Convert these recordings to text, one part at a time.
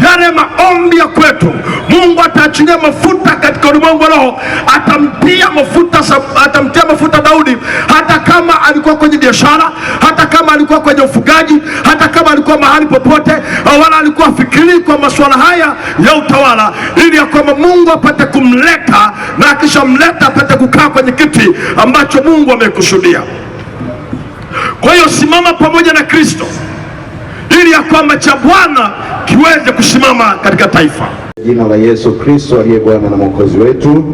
yale maombi ya kwetu, Mungu ataachilia mafuta katika ulimwengu wa roho. Atamtia mafuta Daudi, hata kama alikuwa kwenye biashara, hata kama alikuwa kwenye ufugaji, hata kama alikuwa mahali popote, wala alikuwa afikiri kwa masuala haya ya utawala, ili ya kwamba Mungu apate kumleta, na akishamleta apate kukaa kwenye kiti ambacho Mungu amekusudia. Kwa hiyo simama pamoja na Kristo, ili ya kwamba cha Bwana kiweze kusimama katika taifa. Jina la Yesu Kristo aliye Bwana na Mwokozi wetu.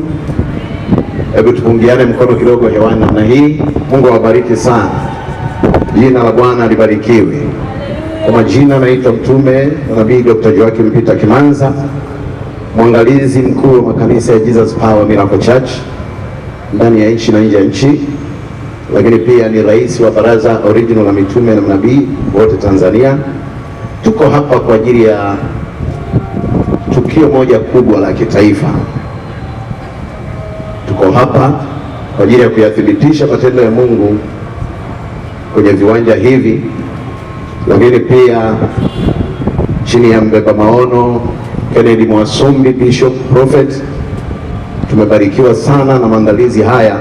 Hebu tupungiane mkono kidogo hewani namna hii. Mungu awabariki sana. Jina la Bwana libarikiwe. Kwa majina naitwa Mtume na Nabii Dr. Joakim Peter Kimanza, mwangalizi mkuu wa makanisa ya Jesus Power Miracle Church ndani ya nchi na nje ya nchi, lakini pia ni rais wa Baraza Original la Mitume na Manabii wote Tanzania. Tuko hapa kwa ajili ya tukio moja kubwa la kitaifa. Tuko hapa kwa ajili ya kuyathibitisha matendo ya Mungu kwenye viwanja hivi, lakini pia chini ya mbeba maono Kennedy Mwasumbi, Bishop Prophet. Tumebarikiwa sana na maandalizi haya,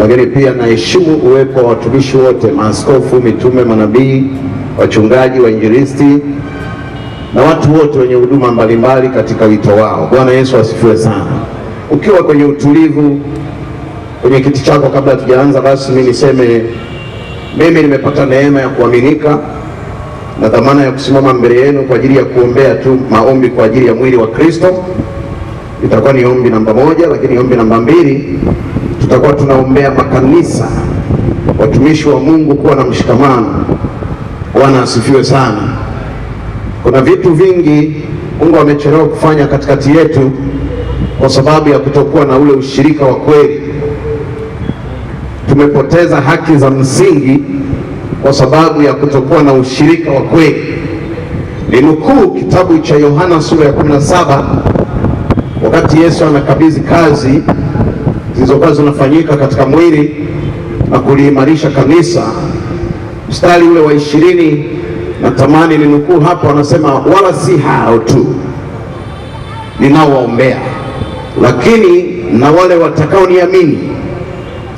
lakini pia naheshimu uwepo wa watumishi wote, maaskofu, mitume, manabii, wachungaji, wainjilisti na watu wote wenye huduma mbalimbali katika wito wao. Bwana Yesu asifiwe sana. Ukiwa kwenye utulivu kwenye kiti chako, kabla tujaanza rasmi, niseme mimi nimepata neema ya kuaminika na dhamana ya kusimama mbele yenu kwa ajili ya kuombea tu maombi kwa ajili ya mwili wa Kristo. Itakuwa ni ombi namba 1, lakini ombi namba 2 tutakuwa tunaombea makanisa, watumishi wa Mungu kuwa na mshikamano. Bwana asifiwe sana. Kuna vitu vingi Mungu amechelewa kufanya katikati yetu kwa sababu ya kutokuwa na ule ushirika wa kweli. Tumepoteza haki za msingi kwa sababu ya kutokuwa na ushirika wa kweli. Ninukuu kitabu cha Yohana sura ya 17, wakati Yesu anakabidhi kazi zilizokuwa zinafanyika katika mwili na kuliimarisha kanisa, mstari ule wa 20, natamani ninukuu hapo. Anasema, wala si hao tu ninaowaombea, lakini na wale watakaoniamini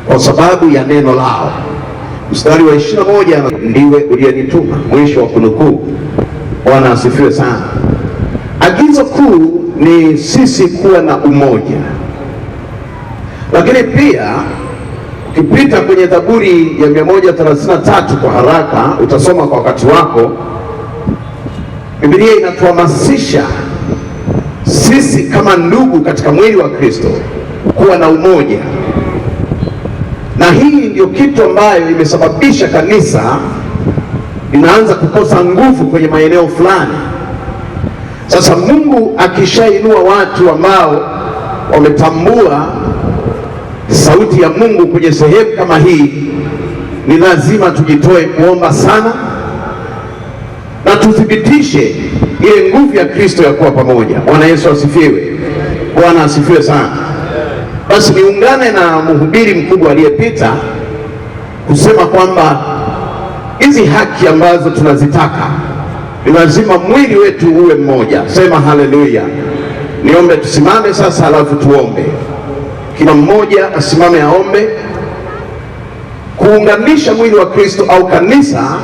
kwa sababu ya neno lao. Mstari wa 21, ndiwe uliyenituma. Mwisho wa kunukuu. Bwana asifiwe sana. Agizo kuu ni sisi kuwa na umoja, lakini pia ukipita kwenye Zaburi ya 133 kwa haraka, utasoma kwa wakati wako, Biblia inatuhamasisha sisi kama ndugu katika mwili wa Kristo kuwa na umoja. Na hii ndio kitu ambayo imesababisha kanisa linaanza kukosa nguvu kwenye maeneo fulani. Sasa Mungu akishainua watu ambao wametambua sauti ya Mungu kwenye sehemu kama hii, ni lazima tujitoe kuomba sana na tuthibitishe ile nguvu ya Kristo ya kuwa pamoja. Bwana Yesu asifiwe. Bwana asifiwe sana. Basi niungane na mhubiri mkubwa aliyepita kusema kwamba hizi haki ambazo tunazitaka ni lazima mwili wetu uwe mmoja. Sema haleluya. Niombe tusimame sasa, alafu tuombe. Kila mmoja asimame aombe. Kuunganisha mwili wa Kristo au kanisa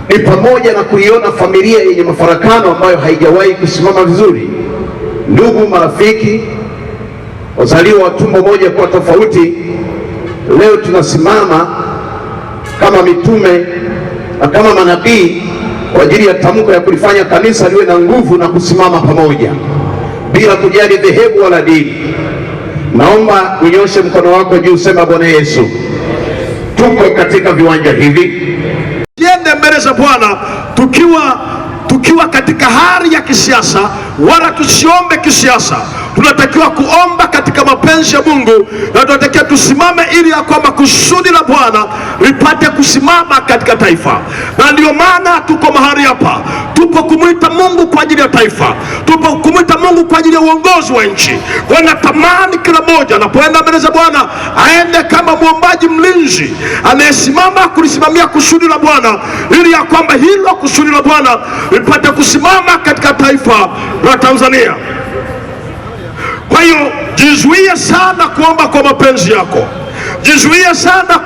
ni pamoja na kuiona familia yenye mafarakano ambayo haijawahi kusimama vizuri, ndugu, marafiki, wazaliwa wa tumbo moja kwa tofauti. Leo tunasimama kama mitume na kama manabii kwa ajili ya tamko ya kulifanya kanisa liwe na nguvu na kusimama pamoja bila kujali dhehebu wala dini. Naomba unyoshe mkono wako juu, sema Bwana Yesu, tuko katika viwanja hivi, tiende mbele za Bwana tukiwa katika hali ya kisiasa, wala tusiombe kisiasa. Tunatakiwa kuomba katika mapenzi ya Mungu, na tunatakiwa tusimame ili ya kwamba kusudi la Bwana lipate kusimama katika taifa. Na ndio maana tuko mahali hapa, tupo kumwita Mungu kwa ajili ya taifa, tupo kumwita Mungu kwa ajili ya uongozi wa nchi. Wanatamani kila mmoja anapoenda mbele za Bwana aende kama mwombaji mlinzi anayesimama kulisimamia kusudi la Bwana, ili ya kwamba hilo kusudi la Bwana lipate kusimama katika taifa la Tanzania. Kwa hiyo jizuie sana kuomba kwa mapenzi yako, jizuie sana